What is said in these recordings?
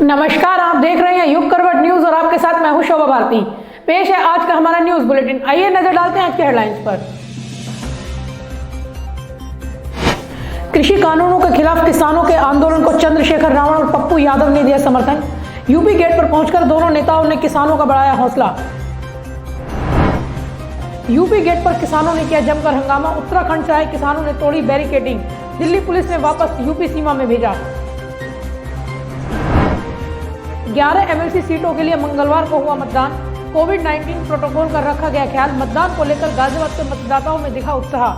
नमस्कार, आप देख रहे हैं युग करवट न्यूज और आपके साथ मैं हूं शोभा भारती। पेश है आज का हमारा न्यूज बुलेटिन। आइए नजर डालते हैं आज के हेडलाइंस पर। कृषि कानूनों के खिलाफ किसानों के आंदोलन को चंद्रशेखर रावण और पप्पू यादव ने दिया समर्थन। यूपी गेट पर पहुंचकर दोनों नेताओं ने किसानों का बढ़ाया हौसला। यूपी गेट पर किसानों ने किया जमकर हंगामा। उत्तराखंड से आए किसानों ने तोड़ी बैरिकेडिंग। दिल्ली पुलिस ने वापस यूपी सीमा में भेजा। 11 एमएलसी सीटों के लिए मंगलवार को हुआ मतदान। कोविड-19 प्रोटोकॉल का रखा गया ख्याल। मतदान को लेकर गाजियाबाद के मतदाताओं में दिखा उत्साह।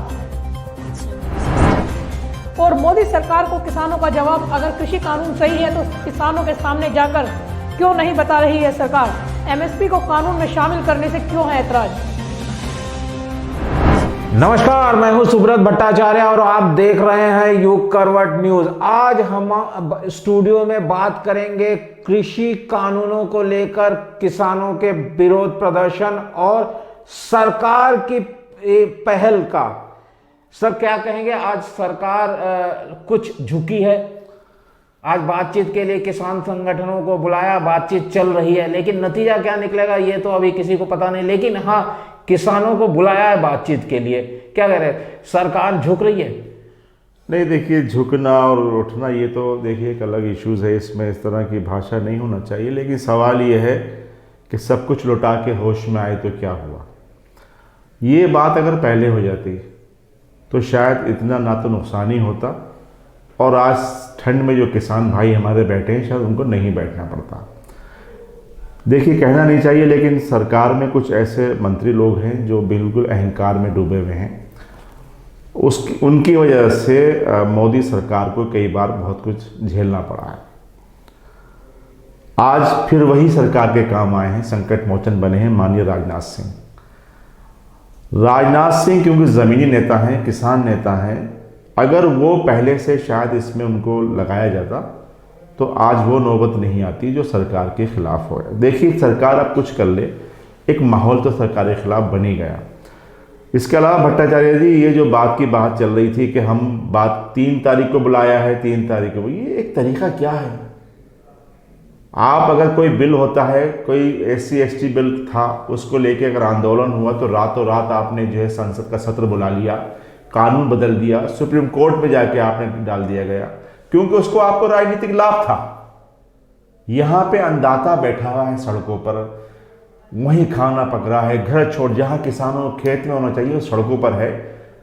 और मोदी सरकार को किसानों का जवाब, अगर कृषि कानून सही है तो किसानों के सामने जाकर क्यों नहीं बता रही है सरकार। एमएसपी को कानून में शामिल करने से क्यों है ऐतराज। नमस्कार, मैं हूं सुब्रत भट्टाचार्य और आप देख रहे हैं युग करवट न्यूज। आज हम स्टूडियो में बात करेंगे कृषि कानूनों को लेकर किसानों के विरोध प्रदर्शन और सरकार की पहल का। सर क्या कहेंगे, आज सरकार कुछ झुकी है। आज बातचीत के लिए किसान संगठनों को बुलाया, बातचीत चल रही है, लेकिन नतीजा क्या निकलेगा ये तो अभी किसी को पता नहीं। लेकिन हाँ, किसानों को बुलाया है बातचीत के लिए। क्या कह रहे हैं, सरकार झुक रही है? नहीं, देखिए, झुकना और उठना ये तो देखिए एक अलग इश्यूज़ है, इसमें इस तरह की भाषा नहीं होना चाहिए। लेकिन सवाल ये है कि सब कुछ लौटा के होश में आए तो क्या हुआ। ये बात अगर पहले हो जाती तो शायद इतना ना तो नुकसान ही होता, और आज ठंड में जो किसान भाई हमारे बैठे हैं शायद उनको नहीं बैठना पड़ता। देखिए, कहना नहीं चाहिए, लेकिन सरकार में कुछ ऐसे मंत्री लोग हैं जो बिल्कुल अहंकार में डूबे हुए हैं। उनकी वजह से मोदी सरकार को कई बार बहुत कुछ झेलना पड़ा है। आज फिर वही सरकार के काम आए हैं, संकट मोचन बने हैं माननीय राजनाथ सिंह। क्योंकि ज़मीनी नेता हैं, किसान नेता हैं, अगर वो पहले से शायद इसमें उनको लगाया जाता तो आज वो नौबत नहीं आती जो सरकार के खिलाफ हो। देखिए, सरकार अब कुछ कर ले, एक माहौल तो सरकार के खिलाफ बन ही गया। इसके अलावा भट्टाचार्य जी, ये जो बात की बात चल रही थी कि हम बात 3 तारीख को बुलाया है, 3 तारीख को, ये एक तरीका क्या है? आप अगर कोई बिल होता है, कोई SC ST बिल था, उसको लेके अगर आंदोलन हुआ तो रातों रात आपने जो है संसद का सत्र बुला लिया, कानून बदल दिया, सुप्रीम कोर्ट में जाके आपने डाल दिया गया, क्योंकि उसको आपको राजनीतिक लाभ था। यहां पे अन्नदाता बैठा हुआ है सड़कों पर, वहीं खाना पक रहा है, घर छोड़, जहां किसानों खेत में होना चाहिए वो सड़कों पर है।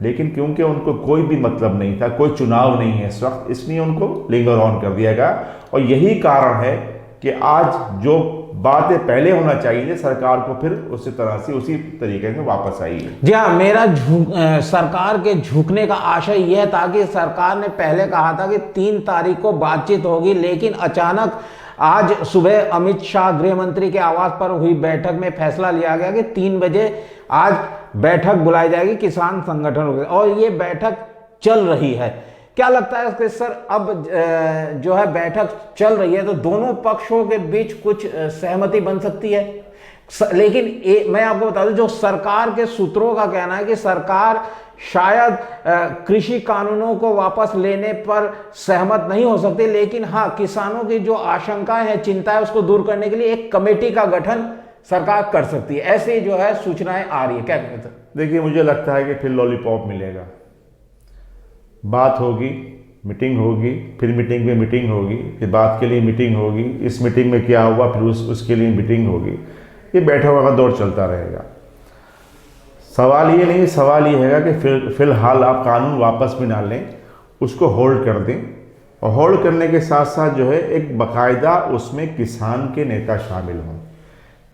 लेकिन क्योंकि उनको कोई भी मतलब नहीं था, कोई चुनाव नहीं है इस वक्त, इसलिए उनको लिंगर ऑन कर दिया गया। और यही कारण है कि आज जो बातें पहले होना चाहिए सरकार को फिर उसी तरह से उसी तरीके से वापस आई है। जी हाँ, मेरा सरकार के झुकने का आशय यह था कि सरकार ने पहले कहा था कि 3 तारीख को बातचीत होगी, लेकिन अचानक आज सुबह अमित शाह गृह मंत्री के आवास पर हुई बैठक में फैसला लिया गया कि 3 बजे आज बैठक बुलाई जाएगी किसान संगठनों से, और ये बैठक चल रही है। क्या लगता है कि सर अब जो है बैठक चल रही है तो दोनों पक्षों के बीच कुछ सहमति बन सकती है? लेकिन मैं आपको बता दूं, जो सरकार के सूत्रों का कहना है कि सरकार शायद कृषि कानूनों को वापस लेने पर सहमत नहीं हो सकती, लेकिन हाँ, किसानों की जो आशंकाएं हैं, चिंता है, उसको दूर करने के लिए एक कमेटी का गठन सरकार कर सकती है। ऐसे जो है सूचनाएं आ रही है। क्या कहते हैं? देखिए, मुझे लगता है कि फिर लॉलीपॉप मिलेगा, बात होगी, मीटिंग होगी, फिर मीटिंग में मीटिंग होगी, फिर बात के लिए मीटिंग होगी, इस मीटिंग में क्या हुआ फिर उसके लिए मीटिंग होगी। ये बैठा हुआ का दौर चलता रहेगा। सवाल ये नहीं, सवाल ये है कि फिलहाल आप कानून वापस भी ना लें, उसको होल्ड कर दें, और होल्ड करने के साथ साथ जो है एक बाकायदा उसमें किसान के नेता शामिल हों,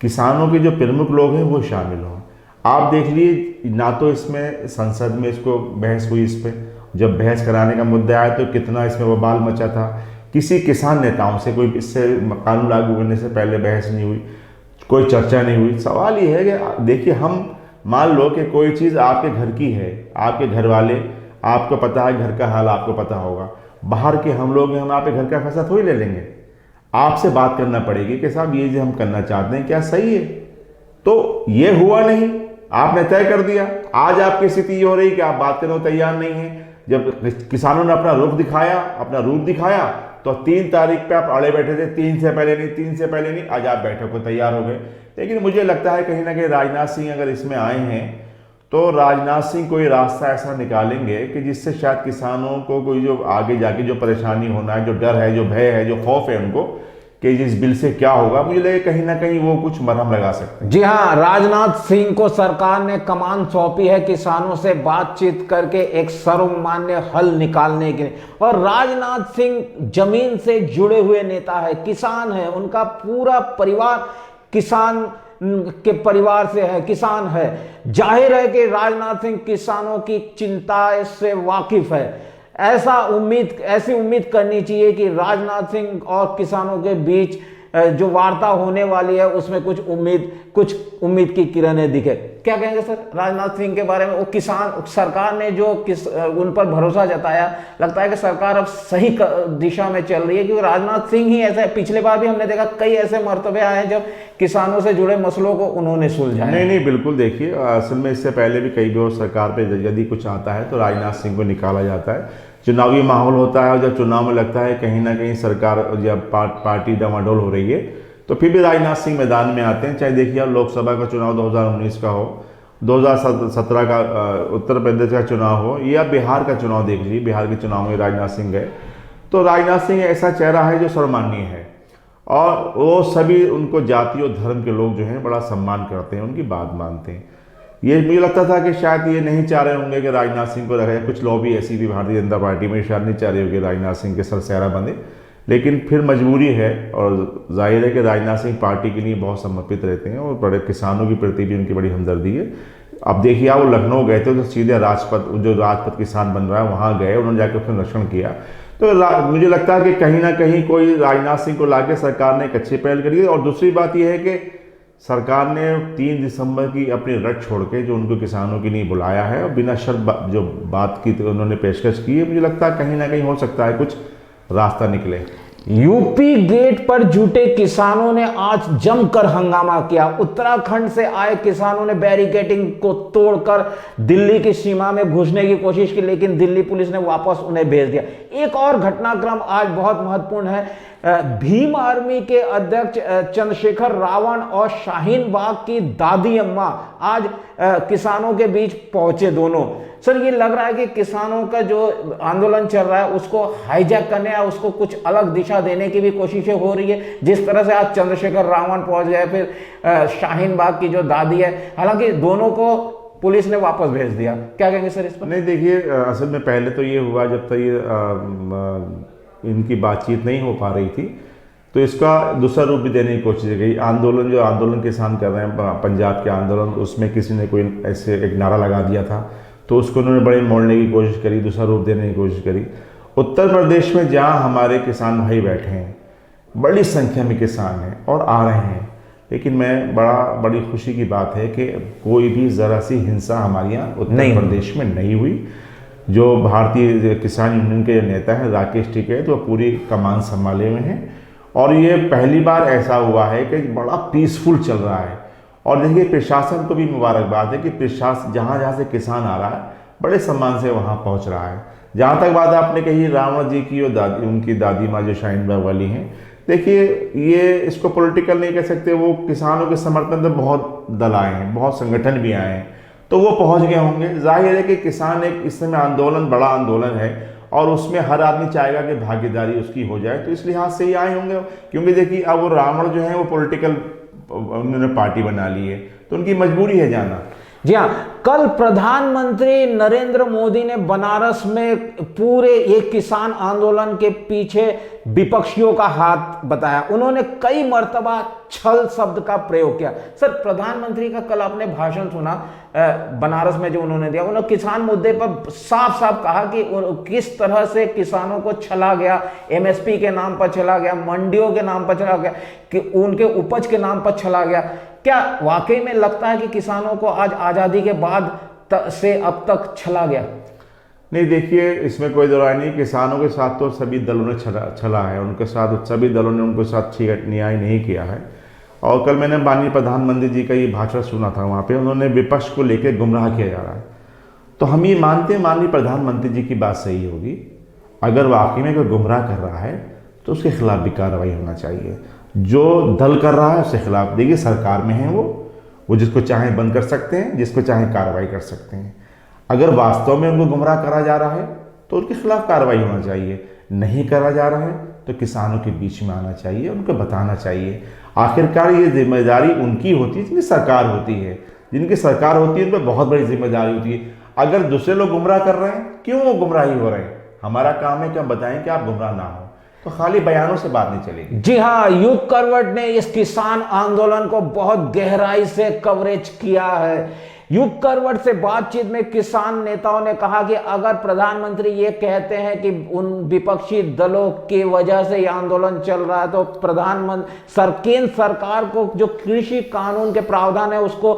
किसानों के जो प्रमुख लोग हैं वो शामिल हों। आप देख लीजिए, ना तो इसमें संसद में इसको बहस हुई, इस पर जब बहस कराने का मुद्दा आया तो कितना इसमें बवाल मचा था। किसी किसान नेताओं से कोई इससे कानून लागू करने से पहले बहस नहीं हुई, कोई चर्चा नहीं हुई। सवाल ये है कि देखिए, हम मान लो कि कोई चीज़ आपके घर की है, आपके घर वाले, आपको पता है घर का हाल, आपको पता होगा, बाहर के हम लोग हैं, हम आपके घर का फैसला थोड़ी ले लेंगे। आपसे बात करना पड़ेगी कि साहब ये जो हम करना चाहते हैं क्या सही है? तो ये हुआ नहीं, आपने तय कर दिया। आज आपकी स्थिति ये हो रही कि आप बात करने को तैयार नहीं है, जब किसानों ने अपना रूप दिखाया तो 3 तारीख पे आप अड़े बैठे थे, 3 से पहले नहीं, आज आप बैठक को तैयार हो गए। लेकिन मुझे लगता है कहीं ना कहीं राजनाथ सिंह अगर इसमें आए हैं तो राजनाथ सिंह कोई रास्ता ऐसा निकालेंगे कि जिससे शायद किसानों को कोई जो आगे जाके जो परेशानी होना है, जो डर है, जो भय है, जो खौफ है उनको कि इस बिल से क्या होगा, मुझे लगे कहीं ना कहीं वो कुछ मरहम लगा सकते हैं। जी हाँ, राजनाथ सिंह को सरकार ने कमान सौंपी है किसानों से बातचीत करके एक सर्वमान्य हल निकालने के लिए। और राजनाथ सिंह जमीन से जुड़े हुए नेता है, किसान है, उनका पूरा परिवार किसान के परिवार से है, किसान है। जाहिर है कि राजनाथ सिंह किसानों की चिंता से वाकिफ है। ऐसी उम्मीद करनी चाहिए कि राजनाथ सिंह और किसानों के बीच जो वार्ता होने वाली है उसमें कुछ उम्मीद की किरणें दिखे। क्या कहेंगे सर राजनाथ सिंह के बारे में? वो किसान सरकार ने जो उन पर भरोसा जताया, लगता है कि सरकार अब सही दिशा में चल रही है, क्योंकि राजनाथ सिंह ही ऐसे, पिछले बार भी हमने देखा कई ऐसे मर्तबे आए हैं जब किसानों से जुड़े मसलों को उन्होंने सुलझाया। नहीं, बिल्कुल। देखिए, असल में इससे पहले भी कई बार सरकार पे यदि कुछ आता है तो राजनाथ सिंह को निकाला जाता है। चुनावी माहौल होता है और जब चुनाव में लगता है कहीं ना कहीं सरकार जब पार्टी डामाडोल हो रही है तो फिर भी राजनाथ सिंह मैदान में आते हैं। चाहे देखिए आप लोकसभा का चुनाव 2019 का हो, 2017 का उत्तर प्रदेश का चुनाव हो, या बिहार का चुनाव देख लीजिए, बिहार के चुनाव में राजनाथ सिंह गए। तो राजनाथ सिंह ऐसा चेहरा है जो सर्वमान्य है और वो सभी उनको जाति और धर्म के लोग जो हैं बड़ा सम्मान करते हैं, उनकी बात मानते हैं। ये मुझे लगता था कि शायद ये नहीं चाह रहे होंगे कि राजनाथ सिंह को रखा जाए। कुछ लॉबी ऐसी भी भारतीय जनता पार्टी में शायद नहीं चाह रही होगी राजनाथ सिंह के सरसेहरा बने, लेकिन फिर मजबूरी है और जाहिर है कि राजनाथ सिंह पार्टी के लिए बहुत समर्पित रहते हैं और बड़े किसानों की प्रति भी उनकी बड़ी हमदर्दी है। अब देखिए आप वो लखनऊ गए थे तो सीधे राजपथ किसान बन रहा है वहाँ गए, उन्होंने जाकर उसका निरीक्षण किया। तो मुझे लगता है कि कहीं ना कहीं कोई राजनाथ सिंह को लाके सरकार ने एक अच्छी पहल करी है। और दूसरी बात यह है कि सरकार ने 3 दिसंबर की अपनी रट छोड़ के जो उनको किसानों के लिए बुलाया है और बिना शर्त जो बात की तो उन्होंने पेशकश की है, मुझे लगता है कहीं ना कहीं हो सकता है कुछ रास्ता निकले। यूपी गेट पर जुटे किसानों ने आज जमकर हंगामा किया। उत्तराखंड से आए किसानों ने बैरिकेडिंग को तोड़कर दिल्ली की सीमा में घुसने की कोशिश की, लेकिन दिल्ली पुलिस ने वापस उन्हें भेज दिया। एक और घटनाक्रम आज बहुत महत्वपूर्ण है। भीम आर्मी के अध्यक्ष चंद्रशेखर रावण और शाहीन बाग की दादी अम्मा आज किसानों के बीच पहुंचे दोनों। सर ये लग रहा है कि किसानों का जो आंदोलन चल रहा है उसको हाईजैक करने या उसको कुछ अलग दिशा देने की भी कोशिशें हो रही है। जिस तरह से आज चंद्रशेखर रावण पहुंच गए, फिर शाहीन बाग की जो दादी है, हालांकि दोनों को पुलिस ने वापस भेज दिया। क्या कहेंगे सर इस पर? नहीं, देखिए असल में पहले तो ये हुआ जब तक ये इनकी बातचीत नहीं हो पा रही थी तो इसका दूसरा रूप भी देने की कोशिश की। आंदोलन किसान कर रहे हैं पंजाब के आंदोलन, उसमें किसी ने कोई ऐसे एक नारा लगा दिया था तो उसको उन्होंने बड़े मोड़ने की कोशिश करी, दूसरा रूप देने की कोशिश करी। उत्तर प्रदेश में जहाँ हमारे किसान भाई बैठे हैं, बड़ी संख्या में किसान हैं और आ रहे हैं, लेकिन बड़ी खुशी की बात है कि कोई भी ज़रा सी हिंसा हमारे यहाँ उत्तर प्रदेश में नहीं हुई। जो भारतीय किसान यूनियन के नेता हैं राकेश टिकैत, वो पूरी कमान संभाले हुए हैं और ये पहली बार ऐसा हुआ है कि बड़ा पीसफुल चल रहा है। और देखिए प्रशासन को भी मुबारकबाद है कि प्रशासन जहाँ से किसान आ रहा है बड़े सम्मान से वहाँ पहुँच रहा है। जहाँ तक बात आपने कही रावण जी की और उनकी दादी माँ जो शाहीन बाग वाली हैं, देखिए ये इसको पॉलिटिकल नहीं कह सकते, वो किसानों के समर्थन में बहुत दल आए हैं, बहुत संगठन भी आए हैं, तो वो पहुंच गए होंगे। जाहिर है कि किसान एक इस समय आंदोलन बड़ा आंदोलन है और उसमें हर आदमी चाहेगा कि भागीदारी उसकी हो जाए, तो इस लिहाज से ही आए होंगे। क्योंकि देखिए अब वो रावण जो है वो पॉलिटिकल उन्होंने पार्टी बना ली है तो उनकी मजबूरी है जाना। जी हाँ, कल प्रधानमंत्री नरेंद्र मोदी ने बनारस में पूरे एक किसान आंदोलन के पीछे विपक्षियों का हाथ बताया। उन्होंने कई मर्तबा छल शब्द का प्रयोग किया। सर प्रधानमंत्री का कल आपने भाषण सुना बनारस में जो उन्होंने दिया, उन्होंने किसान मुद्दे पर साफ साफ कहा कि किस तरह से किसानों को छला गया, एमएसपी के नाम पर छला गया, मंडियों के नाम पर छला गया, कि उनके उपज के नाम पर छला गया। क्या वाकई में लगता है कि किसानों को आज आज़ादी के बाद से अब तक छला गया? नहीं, देखिए इसमें कोई दो राय नहीं। किसानों के साथ तो सभी दलों ने छला है, उनके साथ सभी दलों ने उनके साथ ठीक न्याय नहीं किया है। और कल मैंने माननीय प्रधानमंत्री जी का ये भाषण सुना था, वहाँ पे उन्होंने विपक्ष को लेकर गुमराह किया जा रहा है तो हम ये मानते हैं माननीय प्रधानमंत्री जी की बात सही होगी, अगर वाकई में कोई गुमराह कर रहा है तो उसके खिलाफ भी कार्रवाई होना चाहिए। जो दल कर रहा है उसके खिलाफ, देखिए सरकार में है वो जिसको चाहे बंद कर सकते हैं, जिसको चाहे कार्रवाई कर सकते हैं। अगर वास्तव में उनको गुमराह करा जा रहा है तो उनके खिलाफ कार्रवाई होना चाहिए, नहीं करा जा रहा है तो किसानों के बीच में आना चाहिए, उनको बताना चाहिए। आखिरकार ये जिम्मेदारी उनकी होती है जिनकी सरकार होती है, जिनकी सरकार होती है उन पर बहुत बड़ी जिम्मेदारी होती है। अगर दूसरे लोग गुमराह कर रहे हैं, क्यों वो गुमराही हो रहे हैं? हमारा काम है कि हम बताएं कि आप गुमराह ना हो, तो खाली बयानों से बात नहीं चलेगी। जी हाँ, युग करवट ने इस किसान आंदोलन को बहुत गहराई से कवरेज किया है। युग करवट से बातचीत में किसान नेताओं ने कहा कि अगर प्रधानमंत्री ये कहते हैं कि उन विपक्षी दलों की वजह से ये आंदोलन चल रहा है, तो केंद्र सरकार को जो कृषि कानून के प्रावधान है उसको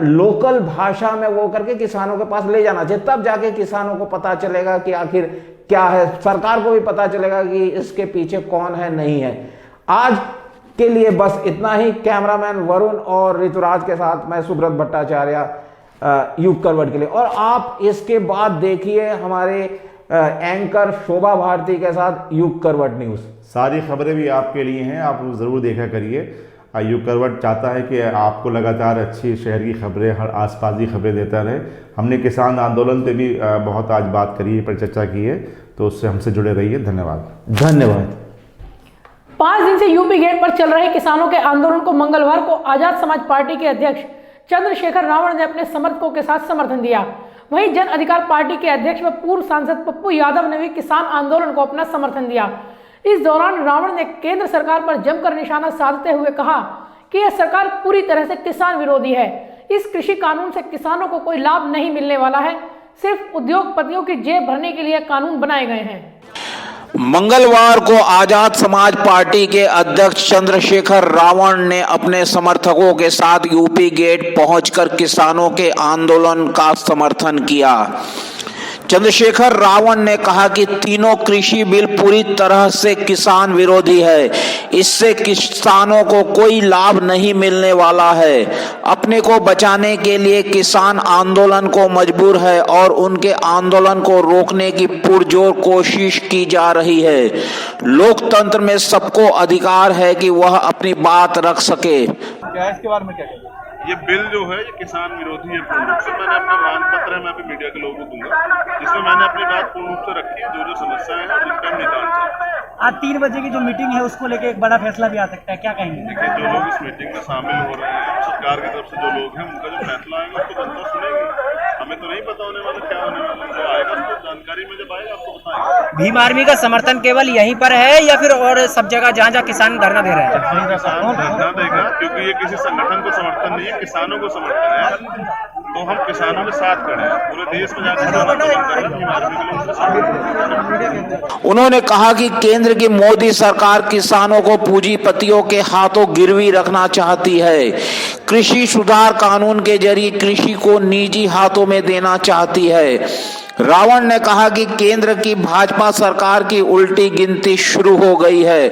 लोकल भाषा में वो करके किसानों के पास ले जाना चाहिए। तब जाके किसानों को पता चलेगा कि आखिर क्या है, सरकार को भी पता चलेगा कि इसके पीछे कौन है, नहीं है। आज के लिए बस इतना ही। कैमरामैन वरुण और ऋतुराज के साथ मैं सुब्रत भट्टाचार्य युग करवट के लिए। और आप इसके बाद देखिए हमारे एंकर शोभा भारती के साथ युग करवट न्यूज। सारी खबरें भी आपके लिए हैं, आप जरूर देखा करिए। युग करवट चाहता है कि आपको लगातार अच्छी शहर की खबरें, हर आसपास की खबरें देता रहे। हमने किसान आंदोलन पे भी बहुत आज बात करी है, पर चर्चा की है, तो उससे हमसे जुड़े रहिए। धन्यवाद। धन्यवाद। 5 दिन से यूपी गेट पर चल रहे किसानों के आंदोलन को मंगलवार को आजाद समाज पार्टी के अध्यक्ष चंद्रशेखर रावण ने अपने समर्थकों के साथ समर्थन दिया। वहीं जन अधिकार पार्टी के अध्यक्ष व पूर्व सांसद पप्पू यादव ने भी किसान आंदोलन को अपना समर्थन दिया। इस दौरान रावण ने केंद्र सरकार पर जमकर निशाना साधते हुए कहा कि यह सरकार पूरी तरह से किसान विरोधी है। इस कृषि कानून से किसानों को कोई लाभ नहीं मिलने वाला है, सिर्फ उद्योगपतियों की जेब भरने के लिए कानून बनाए गए हैं। मंगलवार को आजाद समाज पार्टी के अध्यक्ष चंद्रशेखर रावण ने अपने समर्थकों के साथ यूपी गेट पहुंचकर किसानों के आंदोलन का समर्थन किया। चंद्रशेखर रावण ने कहा कि तीनों कृषि बिल पूरी तरह से किसान विरोधी है, इससे किसानों को कोई लाभ नहीं मिलने वाला है। अपने को बचाने के लिए किसान आंदोलन को मजबूर है और उनके आंदोलन को रोकने की पुरजोर कोशिश की जा रही है। लोकतंत्र में सबको अधिकार है कि वह अपनी बात रख सके। क्या इसके बारे में क्या कहेंगे? ये बिल जो है ये किसान विरोधी है पूर्ण रूप से। मैंने अपना मान पत्र है, मैं अभी मीडिया के लोगों को दूंगा, जिसमें मैंने अपनी बात पूर्ण रूप से रखी है, जो समस्याएं हैं और जिनका हम निदान चाहते हैं। आज 3 बजे की जो मीटिंग है उसको लेके एक बड़ा फैसला भी आ सकता है, क्या कहेंगे? देखिए, जो लोग इस मीटिंग में शामिल हो रहे हैं, सरकार की तरफ से जो लोग हैं, उनका जो फैसला आएगा उसको जनता सुनेगी। हमें तो नहीं पता होने वाला क्या होने वाला, जो आएगा उसको जानकारी में जब आएगा आपको बताएंगे। भीम आर्मी का समर्थन केवल यहीं पर है या फिर और सब जगह जहाँ जहाँ किसान धरना दे रहे हैं? किसान धरना देगा, क्योंकि ये किसी संगठन को समर्थन नहीं है, किसानों को समर्थन है। तो हम किसानों के साथ खड़े हैं, पूरे देश में जाकर उन्होंने कहा कि केंद्र की मोदी सरकार किसानों को पूंजीपतियों के हाथों गिरवी रखना चाहती है। कृषि सुधार कानून के जरिए कृषि को निजी हाथों में देना चाहती है। रावण ने कहा कि केंद्र की भाजपा सरकार की उल्टी गिनती शुरू हो गई है।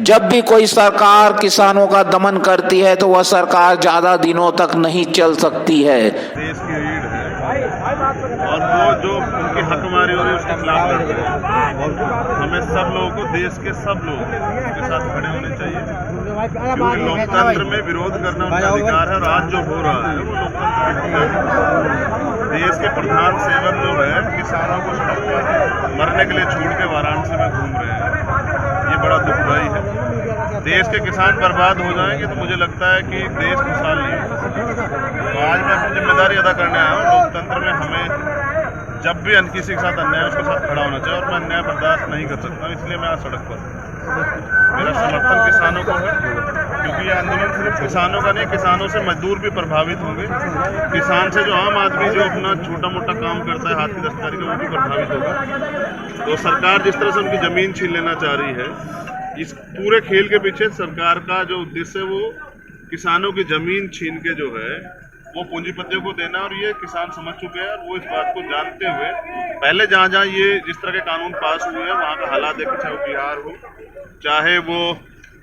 जब भी कोई सरकार किसानों का दमन करती है तो वह सरकार ज्यादा दिनों तक नहीं चल सकती है। देश की रीढ़ है और वो जो उनकी हकमारी हो रही है उसके खिलाफ लड़ रहे हैं। हमें सब लोगों को, देश के सब लोग उसके साथ खड़े होने चाहिए, क्योंकि लोकतंत्र में विरोध करना उनका अधिकार है। और आज जो हो रहा है वो लोकतंत्र, देश के प्रधान सेवक जो है किसानों को सड़क पर मरने के लिए छोड़ के वाराणसी में घूम रहे हैं, ये बड़ा दुखदाई है। देश के किसान बर्बाद हो जाएंगे तो मुझे लगता है कि देश खुशहाल नहीं हो सकता। तो आज मैं अपनी जिम्मेदारी अदा करने आया हूँ। लोकतंत्र में हमें जब भी किसी के साथ अन्याय उसके साथ खड़ा होना चाहिए, और मैं अन्याय बर्दाश्त नहीं कर सकता, इसलिए मैं आज सड़क पर। मेरा समर्थन किसानों को है, क्योंकि ये आंदोलन सिर्फ किसानों का नहीं, किसानों से मजदूर भी प्रभावित होंगे। किसान से जो आम आदमी जो अपना छोटा मोटा काम करता है, हाथ की दस्तकारी का, वो भी प्रभावित होगा। तो सरकार जिस तरह से उनकी ज़मीन छीन लेना चाह रही है, इस पूरे खेल के पीछे सरकार का जो उद्देश्य है वो किसानों की ज़मीन छीन के जो है वो पूंजीपतियों को देना, और ये किसान समझ चुके हैं। और वो इस बात को जानते हुए पहले जहाँ जहाँ ये जिस तरह के कानून पास हुए हैं वहाँ का हालात देखे, चाहे वो बिहार हो चाहे वो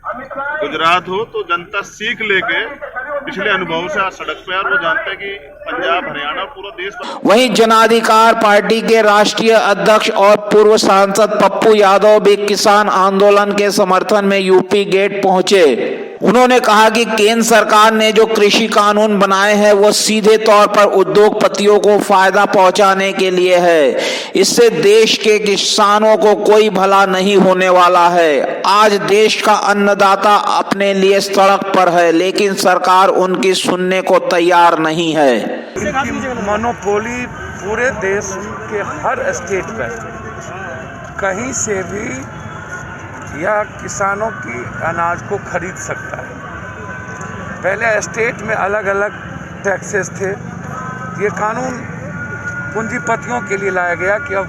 गुजरात हो, तो जनता सीख लेके पिछले अनुभव से आज सड़क पे, और वो जानते हैं कि पंजाब, हरियाणा, पूरा देश। वहीं जन अधिकार पार्टी के राष्ट्रीय अध्यक्ष और पूर्व सांसद पप्पू यादव भी किसान आंदोलन के समर्थन में यूपी गेट पहुंचे। उन्होंने कहा कि केंद्र सरकार ने जो कृषि कानून बनाए हैं वो सीधे तौर पर उद्योगपतियों को फायदा पहुंचाने के लिए है। इससे देश के किसानों को कोई भला नहीं होने वाला है। आज देश का अन्नदाता अपने लिए सड़क पर है, लेकिन सरकार उनकी सुनने को तैयार नहीं है। मोनोपोली पूरे देश के हर स्टेट पे कहीं से भी या किसानों की अनाज को खरीद सकता है। पहले स्टेट में अलग अलग टैक्सेस थे। ये कानून पूंजीपतियों के लिए लाया गया कि अब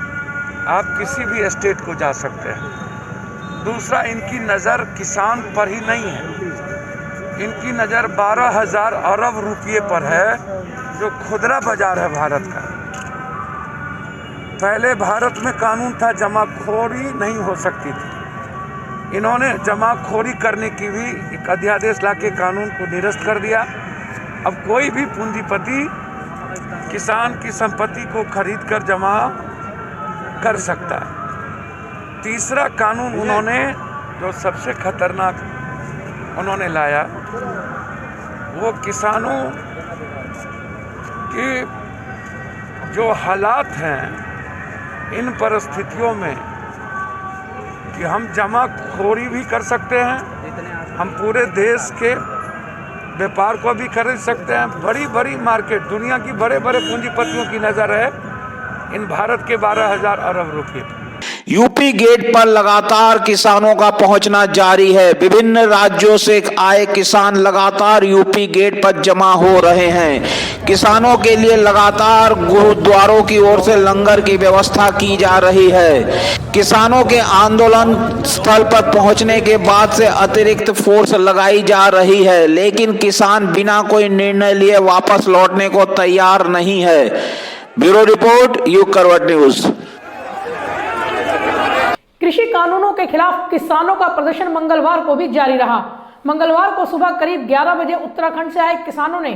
आप किसी भी स्टेट को जा सकते हैं। दूसरा, इनकी नज़र किसान पर ही नहीं है, इनकी नज़र 12,000 अरब रुपये पर है, जो खुदरा बाजार है भारत का। पहले भारत में कानून था जमाखोरी नहीं हो सकती थी। इन्होंने जमाखोरी करने की भी एक अध्यादेश लाके कानून को निरस्त कर दिया। अब कोई भी पूंजीपति किसान की संपत्ति को खरीद कर जमा कर सकता है। तीसरा कानून उन्होंने जो सबसे खतरनाक उन्होंने लाया, वो किसानों की जो हालात हैं, इन परिस्थितियों में कि हम जमाखोरी भी कर सकते हैं, हम पूरे देश के व्यापार को भी खरीद सकते हैं। बड़ी बड़ी मार्केट, दुनिया की बड़े बड़े पूंजीपतियों की नज़र है इन भारत के 12,000 अरब रुपये। यूपी गेट पर लगातार किसानों का पहुंचना जारी है। विभिन्न राज्यों से आए किसान लगातार यूपी गेट पर जमा हो रहे हैं। किसानों के लिए लगातार गुरुद्वारों की ओर से लंगर की व्यवस्था की जा रही है। किसानों के आंदोलन स्थल पर पहुंचने के बाद से अतिरिक्त फोर्स लगाई जा रही है, लेकिन किसान बिना कोई निर्णय लिए वापस लौटने को तैयार नहीं है। ब्यूरो रिपोर्ट, युग करवट न्यूज। कृषि कानूनों के खिलाफ किसानों का प्रदर्शन मंगलवार को भी जारी रहा। मंगलवार को सुबह करीब 11 बजे उत्तराखंड से आए किसानों ने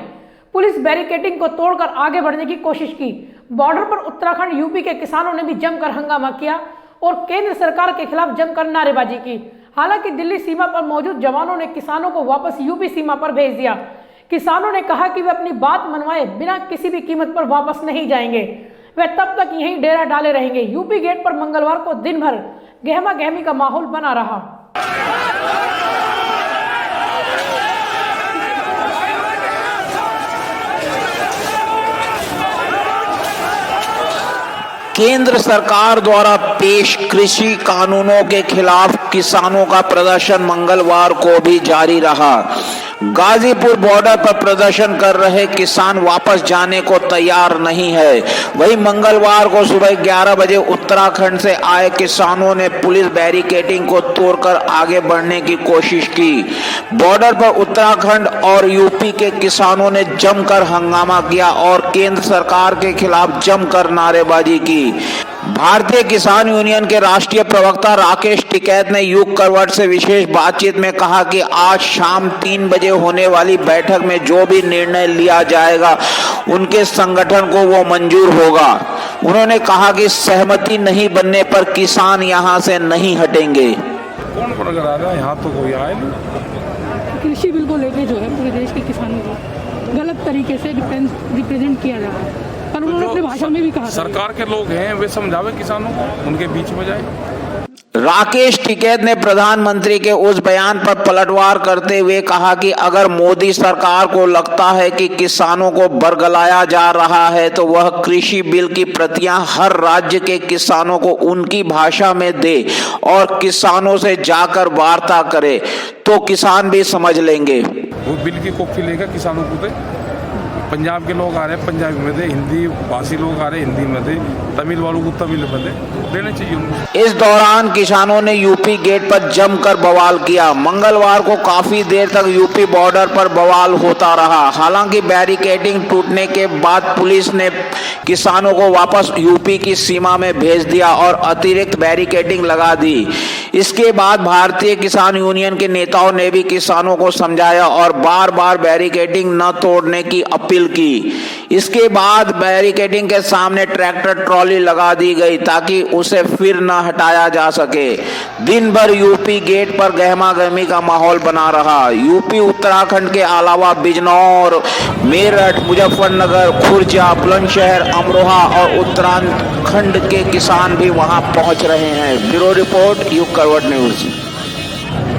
पुलिस बैरिकेडिंग को तोड़कर आगे बढ़ने की कोशिश की। बॉर्डर पर उत्तराखंड यूपी के किसानों ने भी जमकर हंगामा किया और केंद्र सरकार के खिलाफ जमकर नारेबाजी की। हालांकि दिल्ली सीमा पर मौजूद जवानों ने किसानों को वापस यूपी सीमा पर भेज दिया। किसानों ने कहा कि वे अपनी बात मनवाए बिना किसी भी कीमत पर वापस नहीं जाएंगे। वे तब तक यहीं डेरा डाले रहेंगे। यूपी गेट पर मंगलवार को दिन भर गहमा गहमी का माहौल बना रहा। केंद्र सरकार द्वारा पेश कृषि कानूनों के खिलाफ किसानों का प्रदर्शन मंगलवार को भी जारी रहा। गाजीपुर बॉर्डर पर प्रदर्शन कर रहे किसान वापस जाने को तैयार नहीं है। वहीं मंगलवार को सुबह 11 बजे उत्तराखंड से आए किसानों ने पुलिस बैरिकेडिंग को तोड़कर आगे बढ़ने की कोशिश की। बॉर्डर पर उत्तराखंड और यूपी के किसानों ने जमकर हंगामा किया और केंद्र सरकार के खिलाफ जमकर नारेबाजी की। भारतीय किसान यूनियन के राष्ट्रीय प्रवक्ता राकेश टिकैत ने युग करवट से विशेष बातचीत में कहा कि आज शाम 3 बजे होने वाली बैठक में जो भी निर्णय लिया जाएगा उनके संगठन को वो मंजूर होगा। उन्होंने कहा कि सहमति नहीं बनने पर किसान यहां से नहीं हटेंगे। कौन प्रगट आ रहा है? यहाँ तो कोई आए नहीं। कृषि बिल को लेके जो है पूरे देश के किसानों को गलत तरीके से रिप्रेजेंट किया जा रहा है, पर उन्होंने अपनी भाषा में भी कहा सरकार के लोग हैं, वे समझावे किसानों को, उनके बीच में जाए। राकेश टिकैत ने प्रधानमंत्री के उस बयान पर पलटवार करते हुए कहा कि अगर मोदी सरकार को लगता है कि किसानों को बरगलाया जा रहा है तो वह कृषि बिल की प्रतियां हर राज्य के किसानों को उनकी भाषा में दे और किसानों से जाकर वार्ता करे तो किसान भी समझ लेंगे। वो बिल की कॉपी लेकर किसानों को दे। पंजाब के लोग आ रहे हैं पंजाबी में दे, हिंदी भाषी लोग आ रहे हैं हिंदी में दे, तमिल वालों को तमिल में दे, देने चाहिए उनको। इस दौरान किसानों ने यूपी गेट पर जमकर बवाल किया। मंगलवार को काफी देर तक यूपी बॉर्डर पर बवाल होता रहा। हालांकि बैरिकेडिंग टूटने के बाद पुलिस ने किसानों को वापस यूपी की सीमा में भेज दिया और अतिरिक्त बैरिकेडिंग लगा दी। इसके बाद भारतीय किसान यूनियन के नेताओं ने भी किसानों को समझाया और बार बार बैरिकेडिंग न तोड़ने की अपील की। इसके बाद बैरिकेडिंग के सामने ट्रैक्टर ट्रॉली लगा दी गई ताकि उसे फिर न हटाया जा सके। दिन भर यूपी गेट पर गहमा गहमी का माहौल बना रहा। यूपी उत्तराखंड के अलावा बिजनौर, मेरठ, मुजफ्फरनगर, खुर्जा, बुलंदशहर, अमरोहा और उत्तराखंड के किसान भी वहां पहुंच रहे हैं। ब्यूरो रिपोर्ट, युग करवट न्यूज।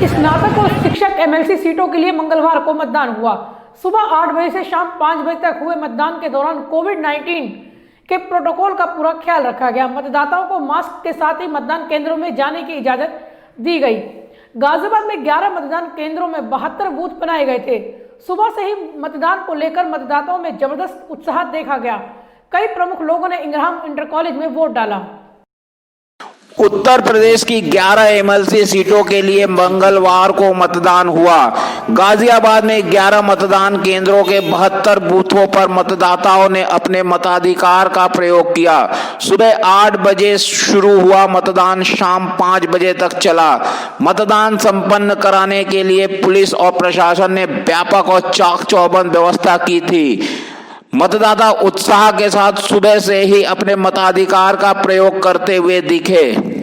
स्नातक और शिक्षक एमएलसी सीटों के लिए मंगलवार को मतदान हुआ। सुबह 8 बजे से शाम 5 बजे तक हुए मतदान के दौरान कोविड-19 के प्रोटोकॉल का पूरा ख्याल रखा गया। मतदाताओं को मास्क के साथ ही मतदान केंद्रों में जाने की इजाजत दी गई। गाजियाबाद में 11 मतदान केंद्रों में 72 बूथ बनाए गए थे। सुबह से ही मतदान को लेकर मतदाताओं में जबरदस्त उत्साह देखा गया। कई प्रमुख लोगों ने इंग्रहाम इंटर कॉलेज में वोट डाला। उत्तर प्रदेश की 11 एमएलसी सीटों के लिए मंगलवार को मतदान हुआ। गाजियाबाद में 11 मतदान केंद्रों के 72 बूथों पर मतदाताओं ने अपने मताधिकार का प्रयोग किया। सुबह 8 बजे शुरू हुआ मतदान शाम 5 बजे तक चला। मतदान संपन्न कराने के लिए पुलिस और प्रशासन ने व्यापक और चाक चौबंद व्यवस्था की थी। मतदाता उत्साह के साथ सुबह से ही अपने मताधिकार का प्रयोग करते हुए दिखे।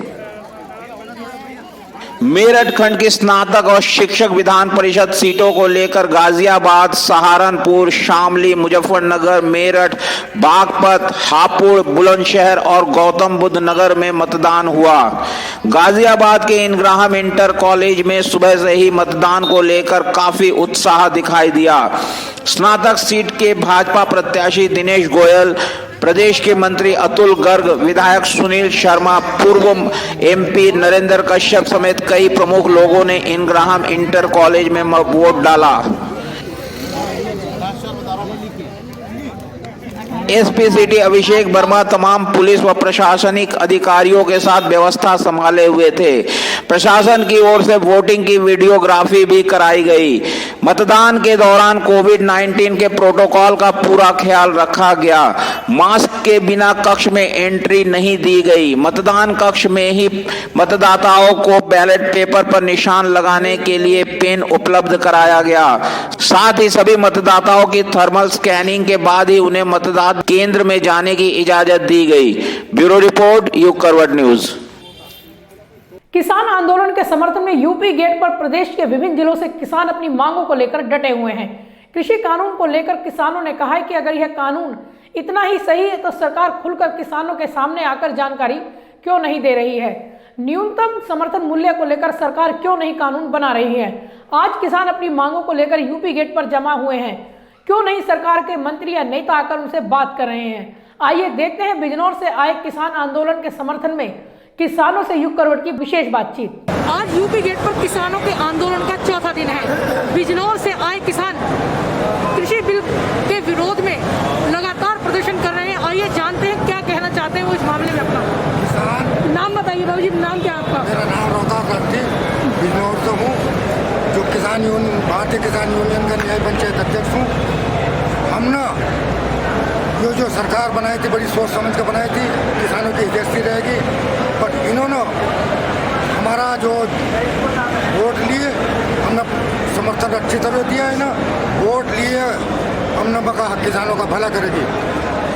मेरठ खंड की स्नातक और शिक्षक विधान परिषद सीटों को लेकर गाजियाबाद, सहारनपुर, शामली, मुजफ्फरनगर, मेरठ, बागपत, हापुड़, बुलंदशहर और गौतम बुद्ध नगर में मतदान हुआ। गाजियाबाद के इंग्रहाम इंटर कॉलेज में सुबह से ही मतदान को लेकर काफी उत्साह दिखाई दिया। स्नातक सीट के भाजपा प्रत्याशी दिनेश गोयल, प्रदेश के मंत्री अतुल गर्ग, विधायक सुनील शर्मा, पूर्व एमपी नरेंद्र कश्यप समेत कई प्रमुख लोगों ने इंग्रहाम इंटर कॉलेज में वोट डाला। एसपी सिटी अभिषेक वर्मा तमाम पुलिस व प्रशासनिक अधिकारियों के साथ व्यवस्था संभाले हुए थे। प्रशासन की ओर से वोटिंग की वीडियोग्राफी भी कराई गई। मतदान के दौरान कोविड-19 के प्रोटोकॉल का पूरा ख्याल रखा गया। मास्क के बिना कक्ष में एंट्री नहीं दी गई। मतदान कक्ष में ही मतदाताओं को बैलेट पेपर पर निशान लगाने के लिए पेन उपलब्ध कराया गया। साथ ही सभी मतदाताओं की थर्मल स्कैनिंग के बाद ही उन्हें मतदान केंद्र में जाने की इजाजत दी गई। ब्यूरो रिपोर्ट, युग करवट न्यूज। किसान आंदोलन के समर्थन में यूपी गेट पर प्रदेश के विभिन्न जिलों से किसान अपनी मांगों को लेकर डटे हुए हैं। कृषि कानून को लेकर किसानों ने कहा है कि अगर यह कानून इतना ही सही है तो सरकार खुलकर किसानों के सामने आकर जानकारी क्यों नहीं दे रही है। न्यूनतम समर्थन मूल्य को लेकर सरकार क्यों नहीं कानून बना रही है। आज किसान अपनी मांगों को लेकर यूपी गेट पर जमा हुए हैं। क्यों नहीं सरकार के मंत्री या नेता आकर उनसे बात कर रहे हैं। आइए देखते हैं बिजनौर से आए किसान आंदोलन के समर्थन में किसानों से युग करवट की विशेष बातचीत। आज यूपी गेट पर किसानों के आंदोलन का चौथा दिन है। बिजनौर से आए किसान कृषि बिल के विरोध में लगातार प्रदर्शन कर रहे हैं। आइए जानते हैं क्या कहना चाहते हैं वो इस मामले में। अपना नाम बताइए बाबू जी, नाम क्या आपका? मेरा नाम रोहतास रखती, बिजनौर से हूँ, जो किसान यूनियन, भारतीय किसान यूनियन का न्याय पंचायत अध्यक्ष हूँ। हम ना जो सरकार बनाई थी बड़ी सोच समझ कर बनाई थी, किसानों की हितैषी रहेगी, बट इन्होंने हमारा जो वोट लिए हमने समर्थन अच्छी तरह दिया है ना, वोट लिए हमने बका किसानों का भला करेगी।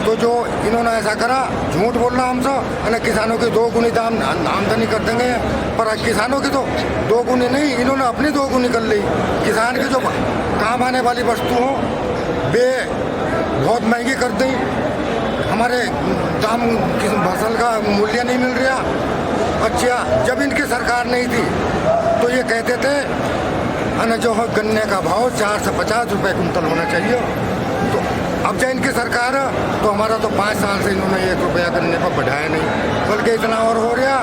तो जो इन्होंने ऐसा करा, झूठ बोलना हमसे, और किसानों की 2 गुनी दाम आमदनी कर देंगे, पर किसानों की तो 2 गुनी नहीं, इन्होंने अपनी 2 गुनी कर ली। किसान की जो काम आने वाली वस्तु हो वे बहुत महंगी कर दी। हमारे दाम फसल का मूल्य नहीं मिल रहा। अच्छा, जब इनकी सरकार नहीं थी तो ये कहते थे अन जो है गन्ने का भाव 4 से 50 रुपये कुंतल होना चाहिए। तो अब जब इनकी सरकार है तो हमारा तो 5 साल से इन्होंने 1 रुपया गन्ने पर बढ़ाया नहीं, बल्कि इतना और हो रहा।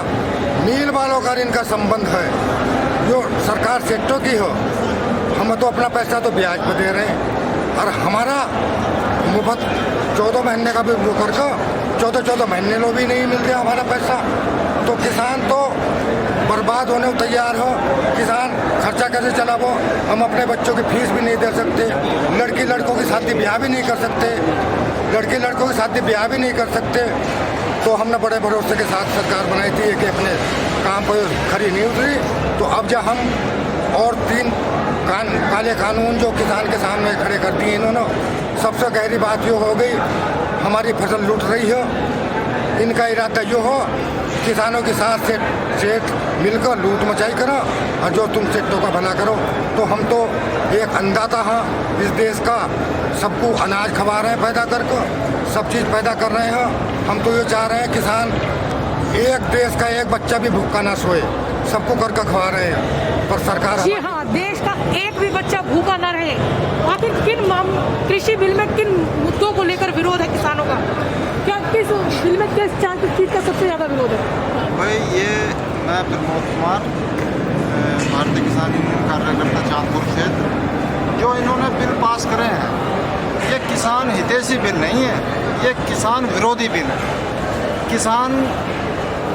मील वालों का इनका संबंध है, जो सरकार सेक्टर की हो, हम तो अपना पैसा तो ब्याज पर दे रहे हैं, और हमारा मुफ्त 14 महीने का भी वो करके 14 महीने लो भी नहीं मिल रहा हमारा पैसा। तो किसान तो बर्बाद होने को तैयार हो। किसान खर्चा कैसे चलावो? हम अपने बच्चों की फीस भी नहीं दे सकते, लड़की लड़कों की शादी ब्याह भी नहीं कर सकते, लड़की लड़कों की शादी ब्याह भी नहीं कर सकते। तो हमने बड़े भरोसे के साथ सरकार बनाई थी कि अपने काम पर खरी नहीं उतरी। तो अब जब हम और 3 काले कानून जो किसान के सामने खड़े कर दिए इन्होंने, सबसे गहरी बात ये हो गई हमारी फसल लूट रही है। इनका इरादा यो हो किसानों के साथ सेठ मिलकर लूट मचाई करो और जो तुम सेठों का भला करो। तो हम तो एक अन्नदाता हैं इस देश का, सबको अनाज खवा रहे हैं पैदा करके, सब चीज़ पैदा कर रहे हैं। हम तो ये चाह रहे हैं किसान एक देश का एक बच्चा भी भूखा ना सोए, सबको करके खवा रहे हैं। पर सरकार जी हाँ, देश का एक भी बच्चा भूखा ना रहे। आखिर कृषि बिल में किन मुद्दों को लेकर विरोध है किसानों का? क्या किस बिल में किस चीज का सबसे ज्यादा विरोध है? भाई ये मैं प्रमोद कुमार, भारतीय किसान यूनियन कार्यकर्ता चांदपुर क्षेत्र, जो इन्होंने बिल पास करे हैं ये किसान हितैषी बिल नहीं है, ये किसान विरोधी बिल है। किसान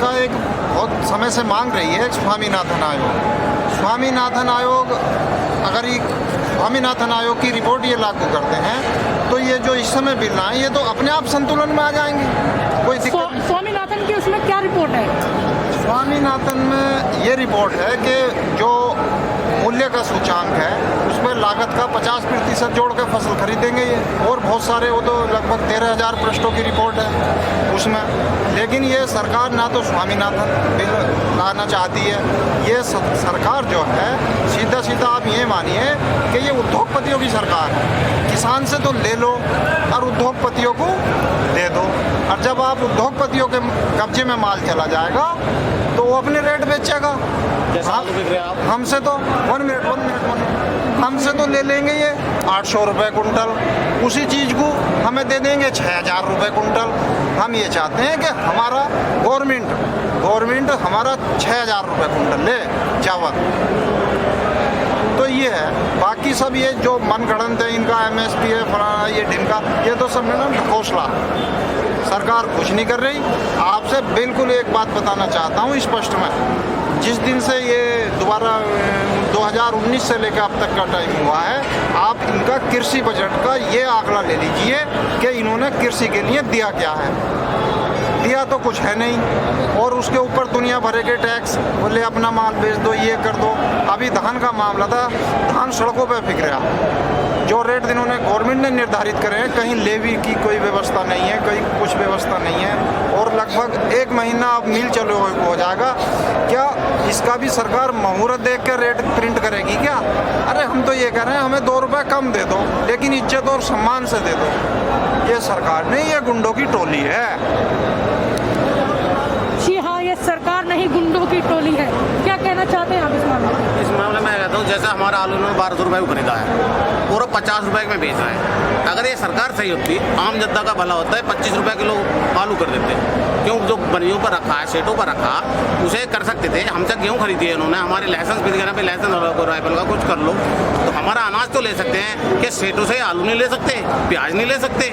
का एक बहुत समय से मांग रही है स्वामीनाथन आयोग। स्वामीनाथन आयोग अगर ये स्वामीनाथन आयोग की रिपोर्ट ये लागू करते हैं तो ये जो इस समय बिल आए ये तो अपने आप संतुलन में आ जाएंगे, कोई दिक्कत। स्वामीनाथन की उसमें क्या रिपोर्ट है? स्वामीनाथन में ये रिपोर्ट है कि जो मूल्य का सूचांक है उसमें लागत का 50% जोड़ के फसल खरीदेंगे ये, और बहुत सारे वो तो लगभग 13,000 पृष्ठों की रिपोर्ट है उसमें। लेकिन ये सरकार ना तो स्वामीनाथन बिल लाना चाहती है, ये सरकार जो है सीधा सीधा आप ये मानिए कि ये उद्योगपतियों की सरकार है। किसान से तो ले लो और उद्योगपतियों को दे दो, और जब आप उद्योगपतियों के कब्जे में माल चला जाएगा तो वो अपने रेट बेचेगा। हमसे तो 1 मिनट हमसे तो ले लेंगे ये 800 रुपये कुंटल, उसी चीज़ को हमें दे देंगे 6,000 रुपये कुंटल। हम ये चाहते हैं कि हमारा गवर्नमेंट हमारा 6,000 रुपये कुंटल ले चावल। तो ये है, बाकी सब ये जो मनगढ़ंत है इनका MSP है फलाना ये ढिमका, ये तो सब ना ढकोसला। सरकार कुछ नहीं कर रही। आपसे बिल्कुल एक बात बताना चाहता हूँ स्पष्ट में, जिस दिन से ये दोबारा 2019 से लेकर अब तक का टाइम हुआ है, आप इनका कृषि बजट का ये आंकड़ा ले लीजिए कि इन्होंने कृषि के लिए दिया क्या है। दिया तो कुछ है नहीं, और उसके ऊपर दुनिया भरे के टैक्स, बोले अपना माल बेच दो, ये कर दो। अभी धान का मामला था, धान सड़कों पे बिक रहा। जो रेट इन्होंने गवर्नमेंट ने निर्धारित करे हैं, कहीं लेवी की कोई व्यवस्था नहीं है, कहीं कुछ व्यवस्था नहीं है, और लगभग 1 महीना अब मिल चले हो जाएगा। क्या इसका भी सरकार मुहूर्त देख के रेट प्रिंट करेगी क्या? अरे हम तो ये कह रहे हैं हमें 2 रुपये कम दे दो, लेकिन इज्जत और सम्मान से दे दो। ये सरकार नहीं, ये गुंडों की टोली है। जी हाँ, ये सरकार नहीं गुंडों की टोली है। क्या कहना चाहते हैं आप इस मामले में? इस मामले में कहता हूँ जैसे हमारा आलू ने 1200 रुपये को खरीदा है, पूरा 50 रुपये में बेच रहा है। अगर ये सरकार सही होती, आम जनता का भला होता है, 25 रुपये किलो आलू कर देते। क्यों? जो बनियों पर रखा है, सेटों पर रखा, उसे कर सकते थे। हमसे गेहूँ खरीदी है इन्होंने, हमारे लाइसेंस भी दिखाना पे लाइसेंस राइफल का कुछ कर लो तो हमारा अनाज तो ले सकते हैं। कि सेटों से आलू नहीं ले सकते, प्याज नहीं ले सकते।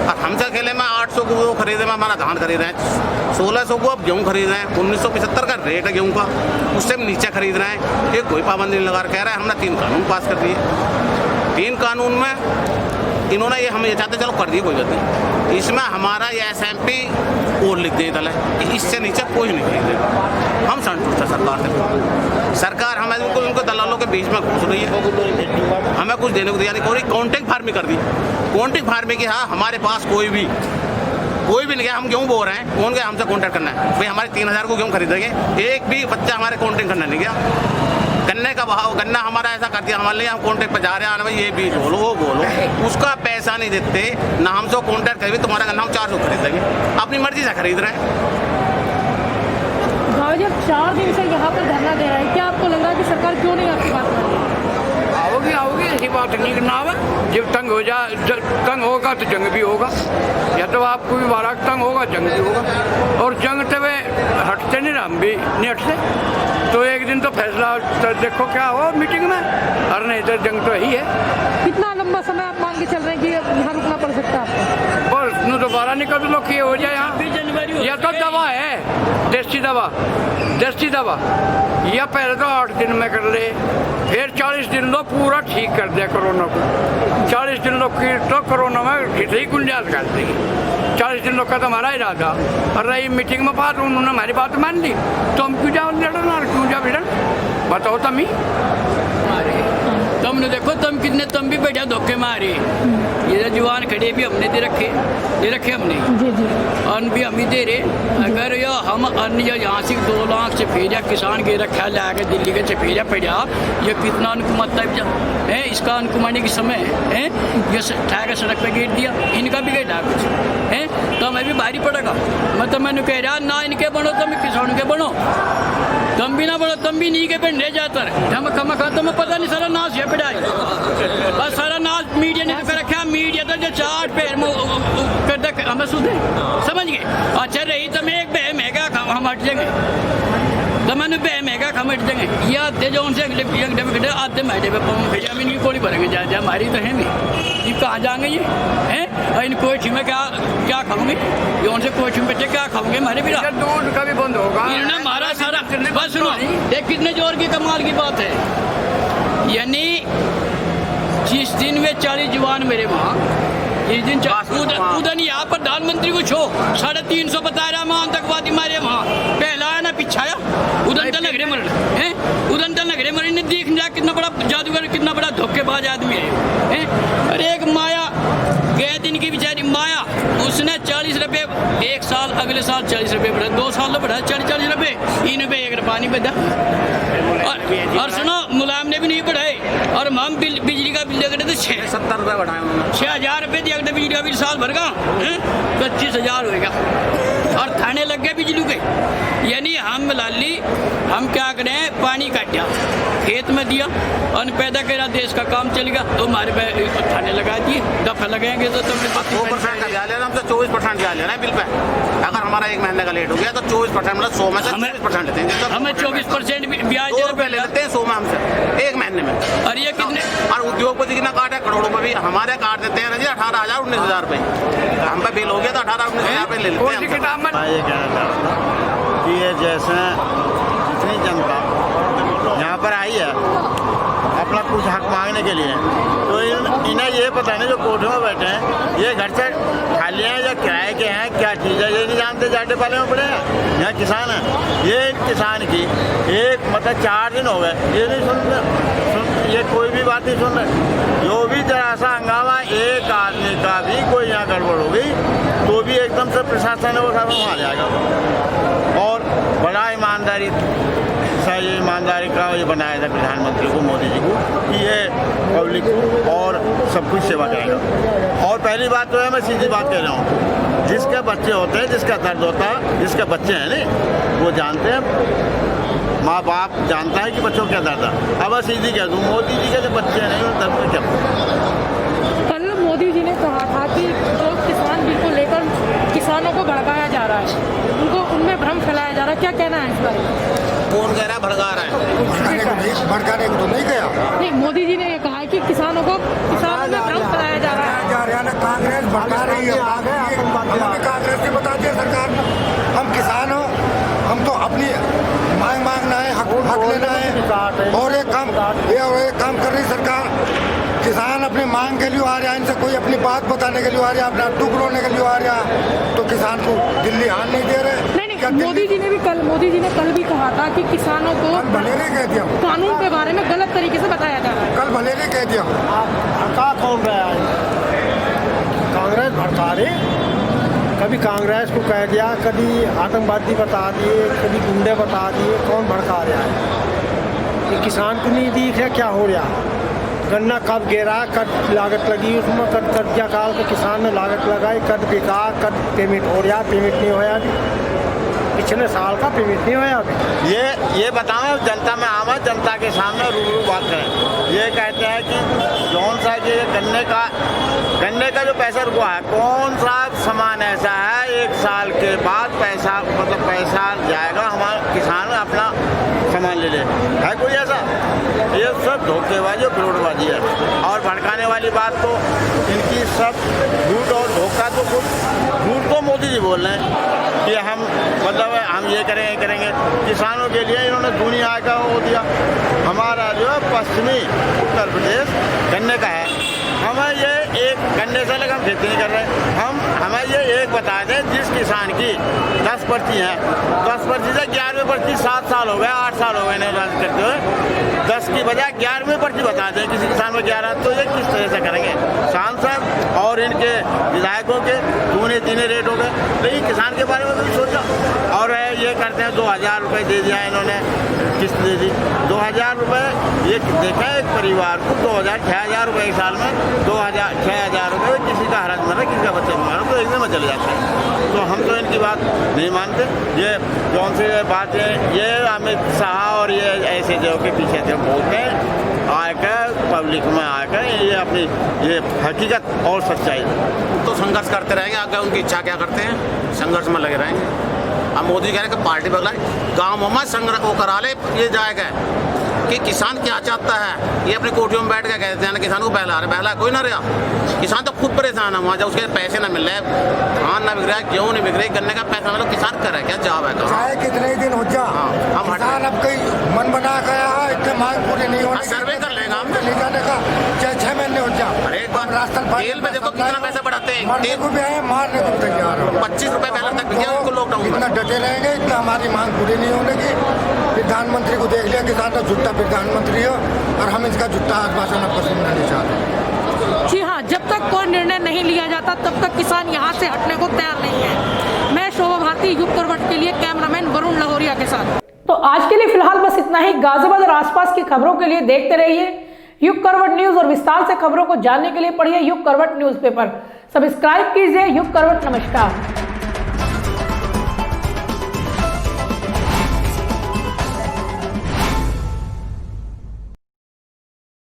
और हमसे अकेले में 800 को वो खरीदे में हमारा धान खरीद रहे हैं, 1600 को अब गेहूँ खरीद रहे हैं, 1975 का रेट है गेहूँ का, उससे भी नीचे खरीद रहे हैं। ये कोई पाबंदी नहीं लगा कह रहा है हमने 3 कानून पास कर दिए। 3 कानून में इन्होंने ये हम ये चाहते चलो कर दिए, कोई बात नहीं। इसमें हमारा ये SMP और लिख दे दल है, इससे नीचे कोई नहीं खरीदेगा। हम संतुष्ट है सरकार से। सरकार हमें उनको दलालों के बीच में घुस रही है, हमें कुछ देने को तैयार नहीं। कॉन्ट्रैक्ट फार्मिंग कर दी, कॉन्ट्रैक्ट फार्मिंग की। हाँ, हमारे पास कोई भी नहीं गया, हम गेहूँ बो रहे हैं, कौन गया हमसे कॉन्ट्रैक्ट करना है? भाई हमारे 3000 को गेहूँ खरीदेंगे, एक भी बच्चा हमारे कॉन्ट्रैक्ट करना नहीं गया। गन्ने का भाव, गन्ना हमारा ऐसा कर दिया हमारे लिए, हम कॉन्ट्रैक्ट पर जा रहे हैं, भाई ये भी बोलो वो बोलो, उसका पैसा नहीं देते ना। हमसे कॉन्ट्रैक्ट करेंगे तुम्हारा गन्ना हम 400 खरीद देंगे, अपनी मर्जी से खरीद रहे हैं। जब 4 दिन से यहाँ पर धरना दे रहा है, क्या आपको लग रहा है कि सरकार क्यों नहीं आपकी बात मान रही है? आओगी ऐसी बात नहीं करना है। जब तंग होगा तो जंग भी होगा, या तो आपको भी बाराक तंग होगा, जंग भी होगा। और जंग तो वे हटते नहीं ना, हम भी नहीं हटते। तो एक दिन तो फैसला तो देखो क्या हो मीटिंग में, और नहीं तो जंग तो यही है। कितना लंबा समय आप मान के चल रहे हैं कि यहाँ रुकना पड़ सकता है आपको? और दोबारा निकल लो कि हो जाए यहाँ। यह तो दवा है, देसी दवा। या पहले तो 8 दिन में कर ले, फिर 40 दिन लो पूरा ठीक कर दिया कोरोना को। 40 दिन लोग की तो कोरोना में ही गुंजाइश कर देगी। 40 दिन लोग का तो हमारा इरादा। और रही मीटिंग में बात, उन्होंने हमारी बात मान ली, तो हम क्यों जाओ लड़ना, क्यों जाओ भिड़न? बताओ तुम ही। तुमने देखो तुम भी बैठा धोखे मारे। ये जवान खड़े भी हमने दे रखे हमने, अन्न भी हम ही दे रहे। अगर यो हम अन्न यहाँ से 2 लाख से भेजा किसान के रखा लाके दिल्ली के से भेजा पड़ा, ये कितना अनुकुमाता है। इसका अनुकुमाने के समय है ये ठाकर सड़क पे गेट दिया, इनका भी गेट कुछ है तो हमें भी भारी पड़ेगा। मतलब मैंने कह रहा ना इनके बनो तुम किसान के बनो, तुम भी ना बनो, तुम भी नहीं के बन रह जाता हम कम खाता में पता नहीं सारा नाश है पढ़ाई और सारा नाश मीडिया ने कर रखा। मीडिया तो जो 4 पैर कर दे हमें सुधे समझ गए। अच्छा रही तो मैं एक बह महंगा हम हट जाएंगे, तो मैंने बह महंगा हम हट जाएंगे। ये आते जो उनसे आते मैडे पे भेजा इनकी कोड़ी भरेंगे जा हमारी तो है नहीं। ये कहाँ जाएंगे ये हैं? इन कोठी में क्या खाओगे? ये उनसे कोठी में बच्चे क्या खाओगे? हमारे भी दूध का भी बंद होगा। इन्होंने हमारा सारा बस सुनो, एक कितने जोर की कमाल की बात है। यानी जिस दिन वे 40 जवान मेरे वहाँ, जिस दिन उधर यहाँ प्रधानमंत्री को छो 350 बता रहा वहाँ आतंकवादी मारे वहाँ पहला आया ना पिछाया उधर तो लग रहे मरण है, उधर तो लग रहे मरण ने देख जा कितना बड़ा जादूगर, कितना बड़ा धोखेबाज आदमी है। अरे एक माया गए दिन की बेचारी माया, उसने 40 रुपये एक साल, अगले साल 40 रुपये बढ़ा, 2 साल तो बढ़ा 40 रुपये, इन पे 1 रुपया नहीं बढ़ा। और सुनो मुलायम ने भी नहीं बढ़ाए, और हम बिजली का बिल देते थे 70 रुपये बढ़ाए उन्होंने, 6000 रुपये दिया बिजली का बिल साल भर का 25,000 होएगा। और थाने लग गए बिजली के। यानी हम लाली हम क्या करें, पानी काटा खेत में दिया और पैदा करा, देश का काम चलेगा तो हमारे पे थाने लगा दिए, दफा लगाएंगे तो तुमने 2% का ब्याज लेना, हमसे 24% ब्याज लेना है बिल पे। अगर हमारा 1 महीने का लेट हो गया तो 24% मतलब 100 में से 24% देंगे। हमें 24% ब्याज ले लेते हैं 100 में हमसे 1 महीने में। और ये कितने और उद्योगपति कितना काटे, करोड़ों में भी हमारे काट देते हैं 18,000 19,000 रुपये। हम पे बिल हो गया तो 18-19,000 रुपये ले लेते हैं। ये कहना चाहता हूँ कि ये जैसे जितनी जनता यहाँ पर आई है अपना कुछ हक मांगने के लिए, तो इन्हें ये पता नहीं जो कोर्ट में बैठे हैं ये घर से खाली हैं या किराए के हैं, क्या चीज़ है ये नहीं जानते, जाटे पाले में पड़े हैं। यहाँ किसान हैं, ये किसान की एक मतलब 4 दिन हो गए ये नहीं सुन, ये कोई भी बात नहीं सुन रहे। जो भी जरा सा हंगामा एक आदमी का भी कोई यहाँ गड़बड़ हो गई तो भी एकदम से प्रशासन है वो सब वहाँ जाएगा। और बड़ा ईमानदारी ये ईमानदारी का ये बनाया था प्रधानमंत्री को, मोदी जी को, कि ये पब्लिक और सब कुछ सेवा करेगा। और पहली बात तो है, मैं सीधी बात कह रहा हूँ, जिसके बच्चे होते हैं, जिसका दर्द होता है, जिसके बच्चे हैं नहीं वो जानते हैं, माँ बाप जानता है कि बच्चों क्या दर्द है। अब सीधी कह दूँ, मोदी जी के जो बच्चे हैं नहीं दर्द में क्या। कल मोदी जी ने कहा था कि जो किसान बिल को लेकर किसानों को भड़काया जा रहा है, उनको उनमें भ्रम फैलाया जा रहा है, क्या कहना है इस बारे? कौन कह रहा है भड़का रहा है? भड़काने को तो नहीं गया। नहीं, मोदी जी ने ये कहा है कि किसानों में भ्रम फैलाया जा रहा है। कांग्रेस भड़का रही है, कांग्रेस ने बता दिया सरकार हम किसान हो, हम तो अपनी मांगना है, हक लेना है। और एक काम कर रही सरकार, किसान अपनी मांग के लिए आ रहा है, इनसे कोई अपनी बात बताने के लिए आ रहा है, अपना दुख रोने के लिए आ रहा है, तो किसान को दिल्ली हाल नहीं दे रहे। नहीं, मोदी जी ने कल भी कहा था कि किसानों को भलेरे कह दिया, कानून के बारे में गलत तरीके से बताया जा रहा है। कल भलेरे कह दिया। भड़का कौन रहा है? कांग्रेस भड़का रही, कभी कांग्रेस को कह दिया, कभी आतंकवादी बता दिए, कभी गुंडे बता दिए, कौन भड़का रहा है? ये किसान को नहीं दिख रहा क्या हो रहा? गन्ना कब गिरा, कब लागत लगी उसमें, कब कर्जा काल के किसान ने लागत लगाई, कब बिका, कब पेमेंट हो रहा, पेमेंट नहीं होया अभी, पिछले साल का पेमेंट नहीं होया अभी। ये बताओ जनता में आवा, जनता के सामने रूबरू बात करें। ये कहते हैं कि कौन सा ये गन्ने का जो पैसा रुका है, कौन सा सामान ऐसा है 1 साल के बाद पैसा जाएगा, हमारा किसान अपना सामान ले ले, है कोई ऐसा? ये सब धोखेबाजी और फ्रॉडबाजी है। और भड़काने वाली बात तो इनकी सब झूठ और धोखा, तो झूठ तो मोदी जी बोल रहे हैं कि हम ये करेंगे। किसानों के लिए इन्होंने दुनिया का वो दिया। हमारा जो पश्चिमी उत्तर प्रदेश गन्ने का है, हमें ये एक गन्ने से लगा हम खेती नहीं कर रहे। हमें ये एक बता दें, जिस किसान की 10 पर्ची हैं, 10 पर्ची से 11वीं पर्ची 7 साल हो गए, 8 साल हो गए इन्हें राज करते हुए, 10 की बजाय 11वीं पर्ची बता दें किसी किसान में 11, तो ये किस तरह से करेंगे? सांसद और इनके विधायकों के दूने तीने रेट हो गए, लेकिन किसान के बारे में भी सोचा। और ये करते हैं 2000 रुपये दे दिया इन्होंने, किस्त दे दी 2000 रुपये। ये देखा है एक परिवार को 6,000 रुपये एक साल में 6,000 रुपये, किसी का हरज मर रहा है, किसी का बच्चा बीमार हो तो एक दिन में चले जाते हैं। तो हम तो इनकी बात नहीं मानते। ये कौन सी बात है, ये अमित शाह और ये ऐसे जो के पीछे थे बोलते हैं, आकर पब्लिक में आकर ये अपनी ये हकीकत और सच्चाई तो संघर्ष करते रहेंगे। आगे उनकी इच्छा क्या करते हैं, संघर्ष में लगे रहेंगे। अब मोदी कह रहे हैं कि पार्टी बदलाए, गाँव में संघर्ष वो करा ले, ये जाएगा कि किसान क्या चाहता है। ये अपनी कोठियों में बैठ के कहते हैं किसान को बहला कोई ना रहा। किसान तो खुद परेशान है वहाँ, जब उसके पैसे ना मिल रहे, धान ना बिक रहा है, गेहूँ नहीं बिक रही, गन्ने का पैसा मतलब किसान कर रहा है क्या जॉब है? चाहे कितने दिन हो जा, किसान अब कई मन बना गया है, इतने मांग पूरी नहीं होने, सर्वे कर लेगा हम ले जाने का, चाहे 6 महीने हो जा। एक बार राशन तेल में देखो कितना पैसा बढ़ाते हैं, मरने को भी आए, मारने को भी तैयार हो। 25 रुपये पहले तक बिके उनको लॉकडाउन में। इतना डटे रहेंगे, इतना हमारी मांग पूरी नहीं होने की। प्रधानमंत्री को देख लिया, किसान तो झूठा प्रधानमंत्री हो, और हम इसका झूठा आश्वासन आपको सुनना नहीं चाहते। जी हाँ, जब तक कोई निर्णय नहीं लिया जाता तब तक किसान यहाँ से हटने को तैयार नहीं है। मैं शोभा भारती, युग करवट के लिए कैमरामैन वरुण लाहौरिया के साथ। तो आज के लिए फिलहाल बस इतना ही। गाजियाबाद और आसपास की खबरों के लिए देखते रहिए युग करवट न्यूज, और विस्तार से खबरों को जानने के लिए पढ़िए युग करवट न्यूज़पेपर। सब्सक्राइब कीजिए युग करवट। नमस्कार।